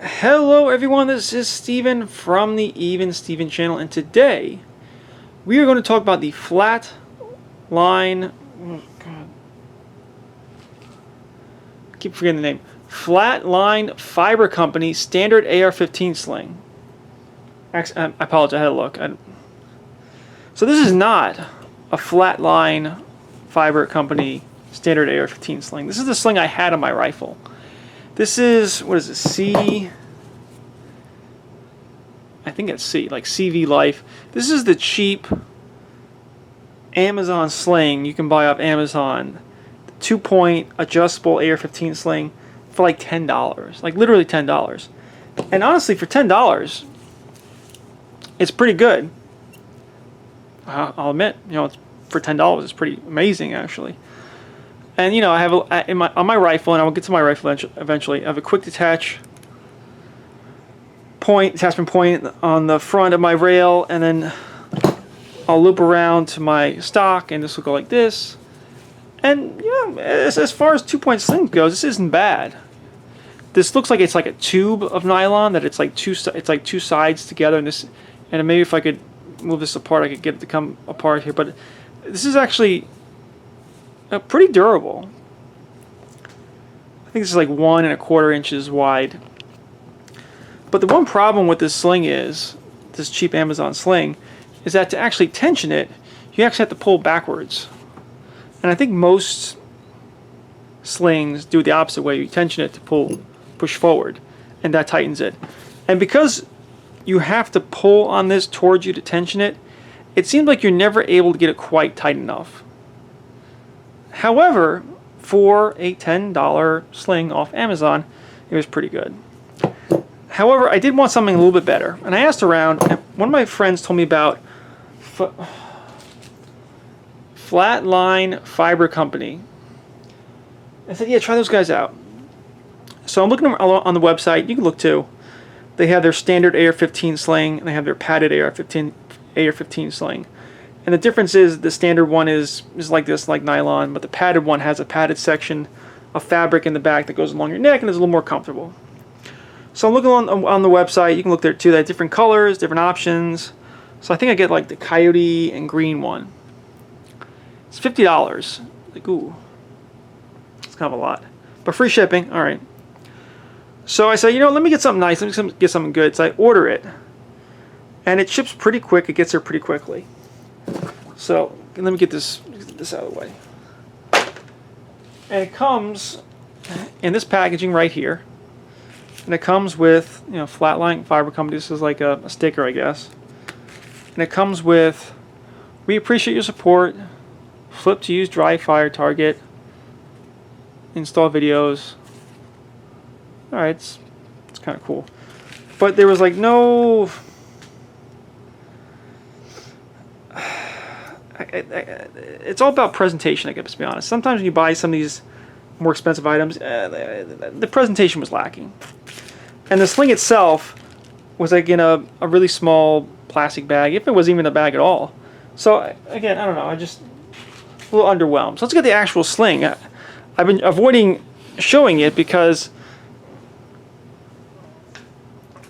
Hello everyone, this is Steven from the Even Steven channel, and today we are going to talk about the Flat Line, oh God, I keep forgetting the name, Flat Line Fiber Company Standard AR-15 Sling. Actually, I apologize, I had to look. So this is not a Flat Line Fiber Company Standard AR-15 Sling. This is the sling I had on my rifle. This is, what is it, I think it's C, like CV Life. This is the cheap Amazon sling you can buy off Amazon. 2-point adjustable AR-15 sling for like $10. Like literally $10. And honestly, for $10, it's pretty good. I'll admit, it's for $10, it's pretty amazing actually. And I have on my rifle, and I will get to my rifle eventually. I have a quick detach attachment point on the front of my rail, and then I'll loop around to my stock, and this will go like this. And as far as 2-point sling goes, this isn't bad. This looks like it's like a tube of nylon that it's like two sides together, and maybe if I could move this apart, I could get it to come apart here. But this is actually pretty durable. I think this is like 1 1/4 inches wide. But the one problem with this sling is, this cheap Amazon sling, is that to actually tension it, you actually have to pull backwards. And I think most slings do it the opposite way. You tension it to push forward, and that tightens it. And because you have to pull on this towards you to tension it, it seems like you're never able to get it quite tight enough. However, for a $10 sling off Amazon, it was pretty good. However, I did want something a little bit better, and I asked around, and one of my friends told me about Flat Line Fiber Company. I said, yeah, try those guys out. So I'm looking on the website. You can look too. They have their standard AR-15 sling, and they have their padded AR-15 sling. And the difference is the standard one is like this, like nylon, but the padded one has a padded section of fabric in the back that goes along your neck and is a little more comfortable. So I'm looking on the website. You can look there too. They have different colors, different options. So I think I get like the coyote and green one. It's $50. Like, ooh, it's kind of a lot, but free shipping. All right. So I said, let me get something nice. Let me get something good. So I order it, and it ships pretty quick. It gets there pretty quickly. So let me get this out of the way. And it comes in this packaging right here. And it comes with, Flat Line Fiber Company. This is like a sticker, I guess. And it comes with, we appreciate your support. Flip to use dry fire target. Install videos. Alright, it's kind of cool. But there was like no... It's all about presentation, I guess, to be honest. Sometimes when you buy some of these more expensive items, the presentation was lacking. And the sling itself was like in a really small plastic bag, if it was even a bag at all. So again, I don't know, I just a little underwhelmed. So let's get the actual sling. I've been avoiding showing it because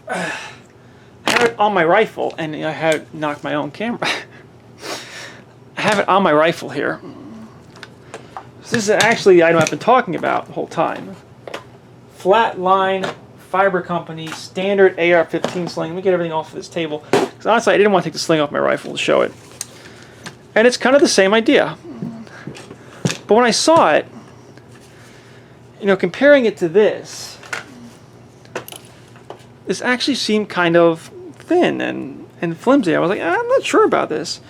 I have it on my rifle, and I had knocked my own camera. I have it on my rifle here. So this is actually the item I've been talking about the whole time. Flat Line Fiber Company Standard AR-15 sling. Let me get everything off of this table, because honestly I didn't want to take the sling off my rifle to show it. And it's kind of the same idea. But when I saw it, comparing it to this actually seemed kind of thin and flimsy. I was like, I'm not sure about this.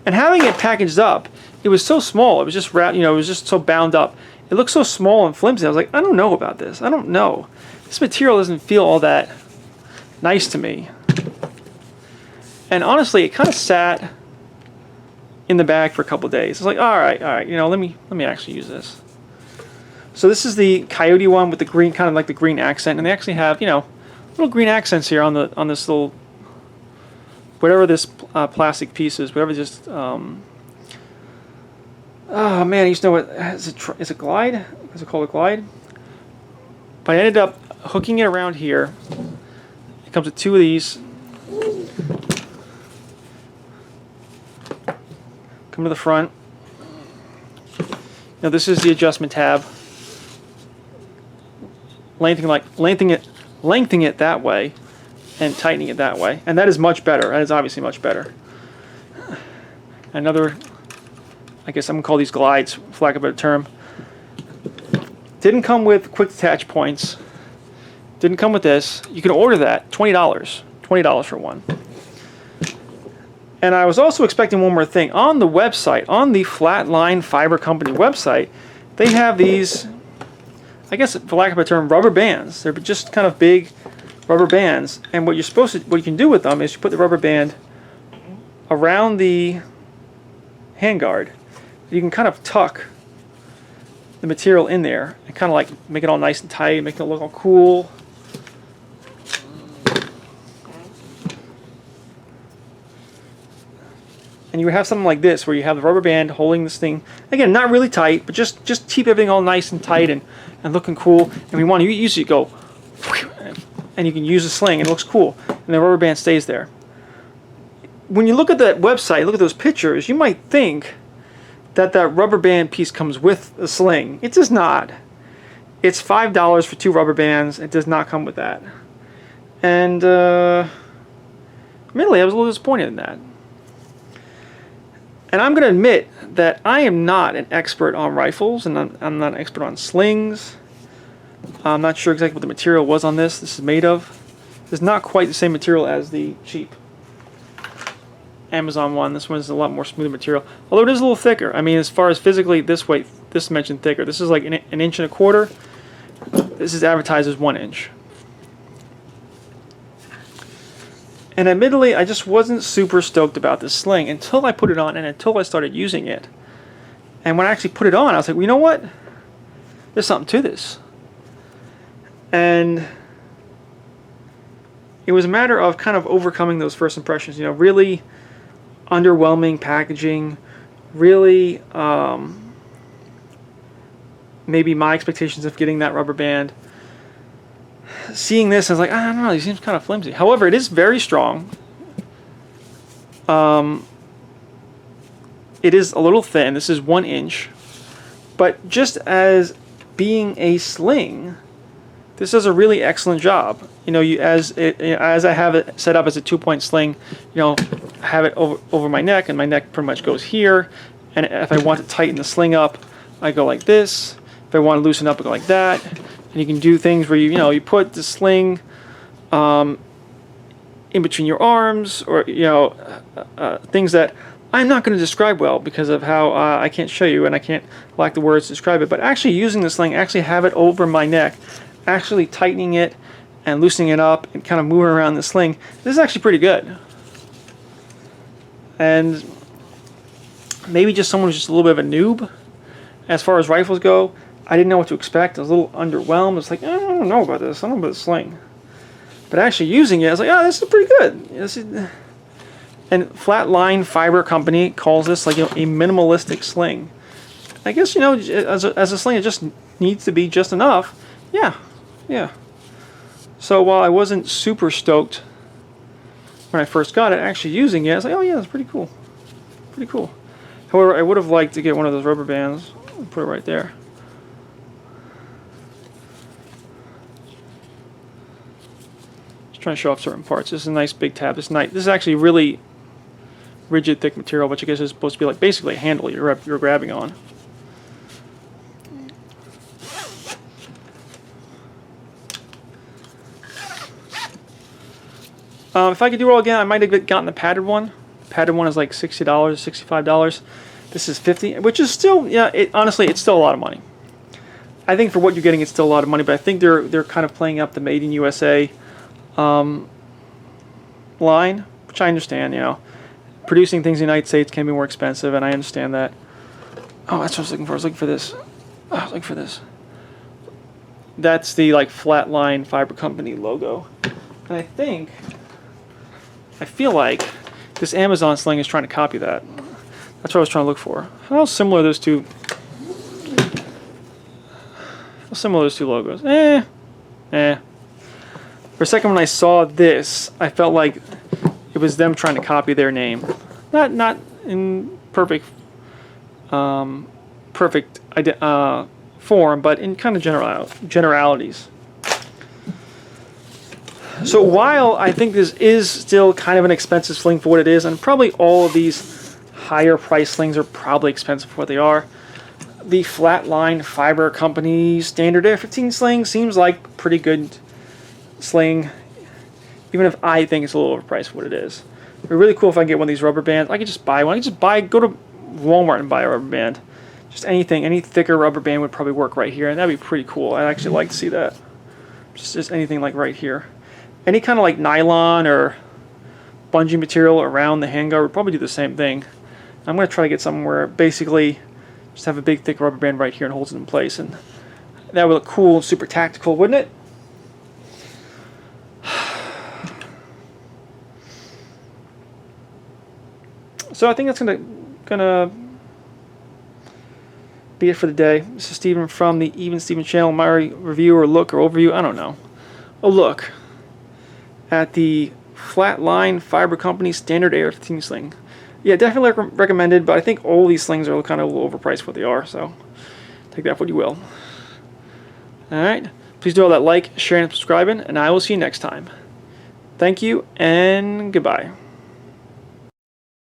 And having it packaged up, it was so small. It was just wrapped, it was just so bound up. It looked so small and flimsy. I was like, I don't know about this. I don't know. This material doesn't feel all that nice to me. And honestly, it kind of sat in the bag for a couple of days. I was like, all right, let me actually use this. So this is the coyote one with the green, kind of like the green accent, and they actually have, little green accents here on this little, whatever this plastic piece is, whatever just, oh man, I used to know what, is it Glide? Is it called a Glide? But I ended up hooking it around here comes with 2 of these. Come to the front. Now this is the adjustment tab. Lengthening it that way, and tightening it that way, and that is much better. That is obviously much better. Another, I guess I'm gonna call these glides, for lack of a better term. Didn't come with quick detach points. Didn't come with this. You can order that, $20 for one. And I was also expecting one more thing. On the website, on the Flatline Fiber Company website, they have these, I guess for lack of a term, rubber bands. They're just kind of big rubber bands. And what you can do with them is you put the rubber band around the handguard. You can kind of tuck the material in there and kind of like make it all nice and tight, make it look all cool. And you would have something like this where you have the rubber band holding this thing, again, not really tight, but just keep everything all nice and tight and looking cool. And we want to use it, go, and you can use the sling, and it looks cool. And the rubber band stays there. When you look at that website, look at those pictures, you might think that rubber band piece comes with the sling. It does not. It's $5 for 2 rubber bands. It does not come with that. And admittedly, I was a little disappointed in that. And I'm going to admit that I am not an expert on rifles, and I'm not an expert on slings. I'm not sure exactly what the material was on this. This is made of. It's not quite the same material as the cheap Amazon one. This one is a lot more smoother material, although it is a little thicker. I mean, as far as physically, this dimension thicker. This is like an 1.25 inches. This is advertised as 1 inch. And admittedly, I just wasn't super stoked about this sling until I put it on and until I started using it. And when I actually put it on, I was like, well, you know what? There's something to this. And it was a matter of kind of overcoming those first impressions. You know, really underwhelming packaging, really maybe my expectations of getting that rubber band. Seeing this, I was like, I don't know, it seems kind of flimsy. However, it is very strong. It is a little thin. This is 1 inch. But just as being a sling, this does a really excellent job. You know, as I have it set up as a 2-point sling, you know, I have it over my neck, and my neck pretty much goes here. And if I want to tighten the sling up, I go like this. If I want to loosen up, I go like that. And you can do things where you put the sling in between your arms, or things that I'm not going to describe well because of how I can't show you and I can't lack the words to describe it. But actually using the sling, actually have it over my neck, actually tightening it and loosening it up and kind of moving around the sling. This is actually pretty good. And maybe just someone who's just a little bit of a noob as far as rifles go. I didn't know what to expect. I was a little underwhelmed. It's like, I don't know about this. I don't know about the sling. But actually using it, I was like, oh, this is pretty good. And Flatline Fiber Company calls this like a minimalistic sling. I guess, as a sling, it just needs to be just enough. Yeah. So while I wasn't super stoked when I first got it, actually using it, I was like, oh yeah, it's pretty cool. Pretty cool. However, I would have liked to get one of those rubber bands and put it right there. Trying to show off certain parts. This is a nice big tab. This is actually really rigid, thick material, which I guess is supposed to be like basically a handle you're grabbing on. If I could do it all again, I might have gotten the padded one. The padded one is like $60, $65. This is $50, which is still, honestly, it's still a lot of money. I think for what you're getting, it's still a lot of money, but I think they're kind of playing up the Made in USA line, which I understand. Producing things in the United States can be more expensive, and I understand that. Oh, that's what I was looking for. I was looking for this. That's the Flatline Fiber Company logo, and I feel like this Amazon sling is trying to copy that. That's what I was trying to look for. How similar are those two? How similar are those two logos? For a second when I saw this, I felt like it was them trying to copy their name. Not in perfect form, but in kind of generalities. So while I think this is still kind of an expensive sling for what it is, and probably all of these higher price slings are probably expensive for what they are, the Flatline Fiber Company Standard AR-15 sling seems like pretty good sling, even if I think it's a little overpriced for what it is. It'd be really cool if I can get one of these rubber bands. I could just buy one. I could just go to Walmart and buy a rubber band. Just anything, any thicker rubber band would probably work right here, and that'd be pretty cool. I'd actually like to see that. Just anything like right here. Any kind of like nylon or bungee material around the handguard would probably do the same thing. I'm going to try to get something where basically just have a big thick rubber band right here and holds it in place, and that would look cool and super tactical, wouldn't it? So I think that's gonna be it for the day. This is Steven from the Even Steven channel. My review or look or overview, I don't know. A look at the Flatline Fiber Company Standard AR-15 sling. Yeah, definitely recommended, but I think all these slings are kind of a little overpriced for what they are, so take that for what you will. Alright, please do all that like, sharing, and subscribing, and I will see you next time. Thank you, and goodbye.